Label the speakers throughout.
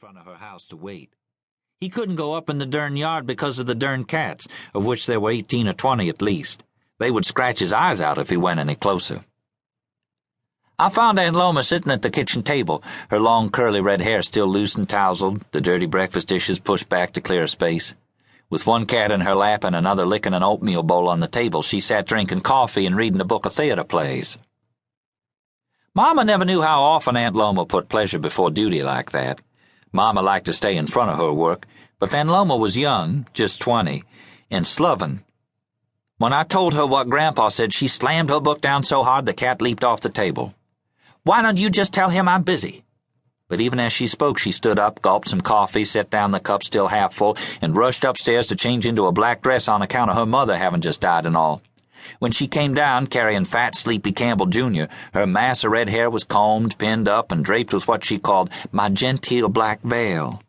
Speaker 1: front of her house to wait. He couldn't go up in the dern yard because of the dern cats, of which there were 18 or 20 at least. They would scratch his eyes out if he went any closer. I found Aunt Loma sitting at the kitchen table, her long curly red hair still loose and tousled, the dirty breakfast dishes pushed back to clear a space. With one cat in her lap and another licking an oatmeal bowl on the table, she sat drinking coffee and reading a book of theater plays. Mama never knew how often Aunt Loma put pleasure before duty like that. Mama liked to stay in front of her work, but then Loma was young, just 20, and sloven. When I told her what Grandpa said, she slammed her book down so hard the cat leaped off the table. "Why don't you just tell him I'm busy?" But even as she spoke, she stood up, gulped some coffee, set down the cup still half full, and rushed upstairs to change into a black dress on account of her mother having just died and all. When she came down, carrying fat, sleepy Campbell Jr., her mass of red hair was combed, pinned up, and draped with what she called my genteel black veil.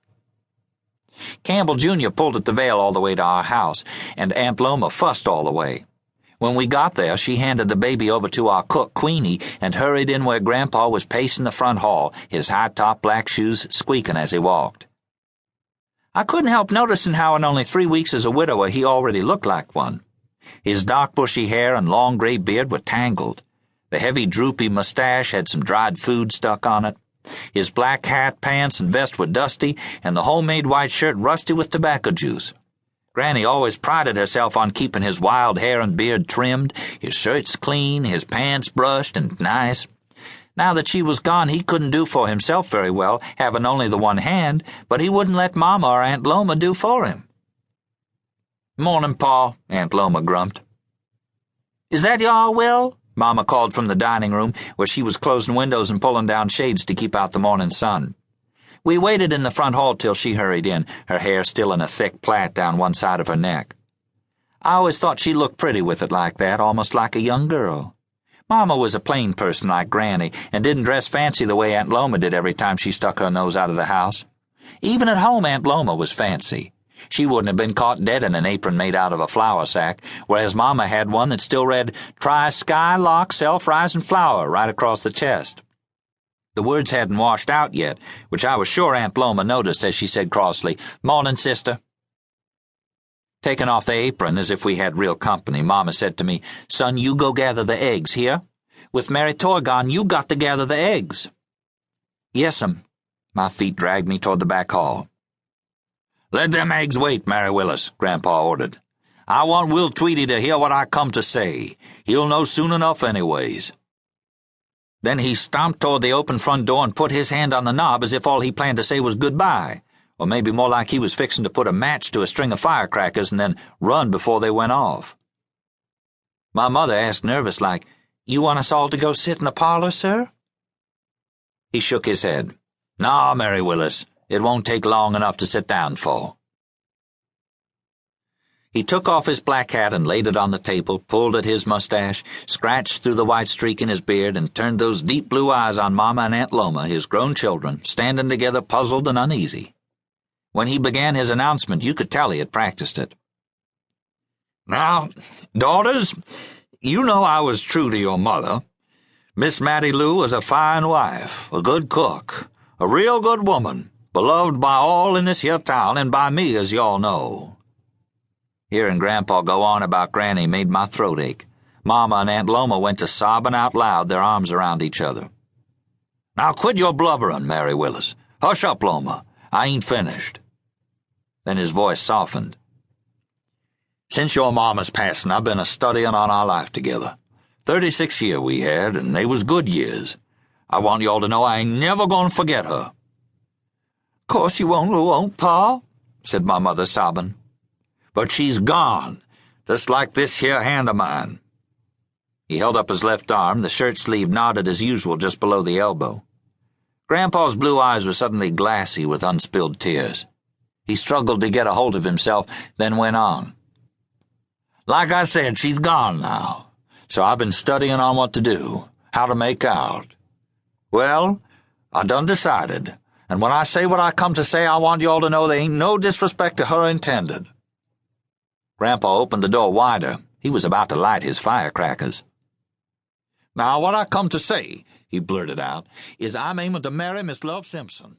Speaker 1: Campbell Jr. pulled at the veil all the way to our house, and Aunt Loma fussed all the way. When we got there, she handed the baby over to our cook, Queenie, and hurried in where Grandpa was pacing the front hall, his high-top black shoes squeaking as he walked. I couldn't help noticing how in only 3 weeks as a widower he already looked like one. His dark bushy hair and long gray beard were tangled. The heavy droopy mustache had some dried food stuck on it. His black hat, pants, and vest were dusty, and the homemade white shirt rusty with tobacco juice. Granny always prided herself on keeping his wild hair and beard trimmed, his shirts clean, his pants brushed and nice. Now that she was gone, he couldn't do for himself very well, having only the one hand, but he wouldn't let Mama or Aunt Loma do for him. "Morning, Pa," Aunt Loma grumped. "Is that y'all, Will?" Mama called from the dining room, where she was closing windows and pulling down shades to keep out the morning sun. We waited in the front hall till she hurried in, her hair still in a thick plait down one side of her neck. I always thought she looked pretty with it like that, almost like a young girl. Mama was a plain person like Granny, and didn't dress fancy the way Aunt Loma did every time she stuck her nose out of the house. Even at home, Aunt Loma was fancy. She wouldn't have been caught dead in an apron made out of a flour sack, whereas Mama had one that still read, "Try Sky Lock Self-Rising Flour," right across the chest. The words hadn't washed out yet, which I was sure Aunt Loma noticed as she said crossly, "Morning, sister." Taking off the apron as if we had real company, Mama said to me, "Son, you go gather the eggs, here? With Mary Toy gone, you got to gather the eggs." "Yes'm." My feet dragged me toward the back hall. "Let them eggs wait, Mary Willis," Grandpa ordered. "I want Will Tweedy to hear what I come to say. He'll know soon enough anyways." Then he stomped toward the open front door and put his hand on the knob as if all he planned to say was goodbye, or maybe more like he was fixing to put a match to a string of firecrackers and then run before they went off. My mother asked nervous-like, "You want us all to go sit in the parlor, sir?" He shook his head. "Nah, Mary Willis. It won't take long enough to sit down for." He took off his black hat and laid it on the table, pulled at his mustache, scratched through the white streak in his beard, and turned those deep blue eyes on Mama and Aunt Loma, his grown children, standing together puzzled and uneasy. When he began his announcement, you could tell he had practiced it. "Now, daughters, you know I was true to your mother. Miss Mattie Lou was a fine wife, a good cook, a real good woman, beloved by all in this here town and by me, as y'all know." Hearing Grandpa go on about Granny made my throat ache. Mama and Aunt Loma went to sobbing out loud, their arms around each other. "Now quit your blubbering, Mary Willis. Hush up, Loma. I ain't finished." Then his voice softened. "Since your mama's passing, I've been a-studying on our life together. 36 years we had, and they was good years. I want y'all to know I ain't never gonna forget her." "Course you won't, Pa," said my mother, sobbing. "But she's gone, just like this here hand of mine." He held up his left arm, the shirt sleeve knotted as usual just below the elbow. Grandpa's blue eyes were suddenly glassy with unspilled tears. He struggled to get a hold of himself, then went on. "Like I said, she's gone now, so I've been studying on what to do, how to make out. Well, I done decided, and when I say what I come to say, I want y'all to know there ain't no disrespect to her intended." Grandpa opened the door wider. He was about to light his firecrackers. "Now, what I come to say," he blurted out, "is I'm aiming to marry Miss Love Simpson."